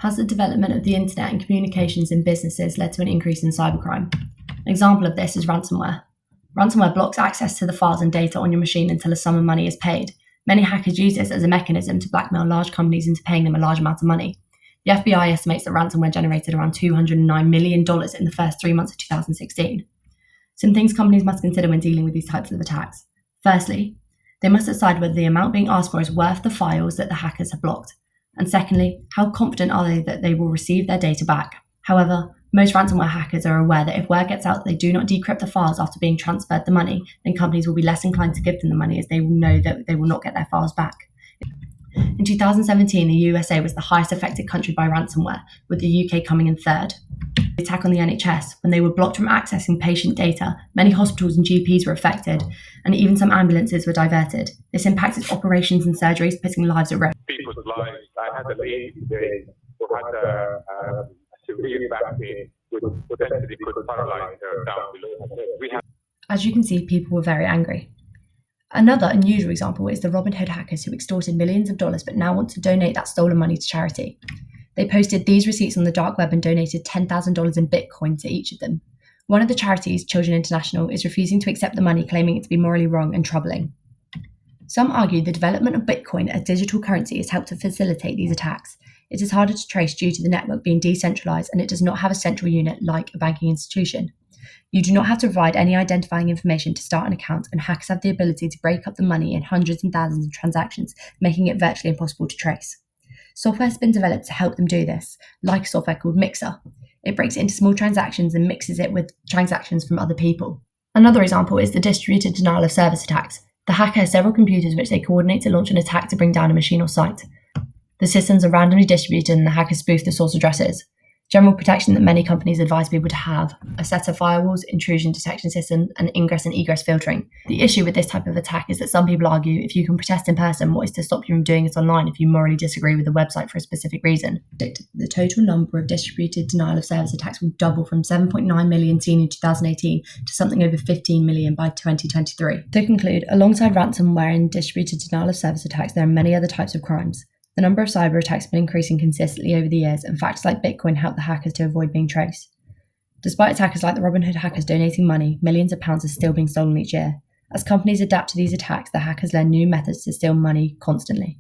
Has the development of the internet and communications in businesses led to an increase in cybercrime? An example of this is ransomware. Ransomware blocks access to the files and data on your machine until a sum of money is paid. Many hackers use this as a mechanism to blackmail large companies into paying them a large amount of money. The FBI estimates that ransomware generated around $209 million in the first 3 months of 2016. Some things companies must consider when dealing with these types of attacks. Firstly, they must decide whether the amount being asked for is worth the files that the hackers have blocked. And secondly, how confident are they that they will receive their data back? However, most ransomware hackers are aware that if word gets out that they do not decrypt the files after being transferred the money, then companies will be less inclined to give them the money, as they will know that they will not get their files back. In 2017, the USA was the highest affected country by ransomware, with the UK coming in third. The attack on the NHS, when they were blocked from accessing patient data, many hospitals and GPs were affected, and even some ambulances were diverted. This impacted operations and surgeries, putting lives at risk. People's lives. I had a lady today who had a severe back pain, which potentially could paralyze her down below her head. As you can see, people were very angry. Another unusual example is the Robin Hood hackers who extorted millions of dollars but now want to donate that stolen money to charity. They posted these receipts on the dark web and donated $10,000 in Bitcoin to each of them. One of the charities, Children International, is refusing to accept the money, claiming it to be morally wrong and troubling. Some argue the development of Bitcoin as digital currency has helped to facilitate these attacks. It is harder to trace due to the network being decentralized, and it does not have a central unit like a banking institution. You do not have to provide any identifying information to start an account, and hackers have the ability to break up the money in hundreds and thousands of transactions, making it virtually impossible to trace. Software has been developed to help them do this, like a software called Mixer. It breaks it into small transactions and mixes it with transactions from other people. Another example is the distributed denial of service attacks. The hacker has several computers which they coordinate to launch an attack to bring down a machine or site. The systems are randomly distributed and the hackers spoof the source addresses. General protection that many companies advise people to have: a set of firewalls, intrusion detection systems, and ingress and egress filtering. The issue with this type of attack is that some people argue if you can protest in person, what is to stop you from doing it online if you morally disagree with the website for a specific reason? The total number of distributed denial of service attacks will double from 7.9 million seen in 2018 to something over 15 million by 2023. To conclude, alongside ransomware and distributed denial of service attacks, there are many other types of crimes. The number of cyber attacks has been increasing consistently over the years, and factors like Bitcoin help the hackers to avoid being traced. Despite attackers like the Robin Hood hackers donating money, millions of pounds are still being stolen each year. As companies adapt to these attacks, the hackers learn new methods to steal money constantly.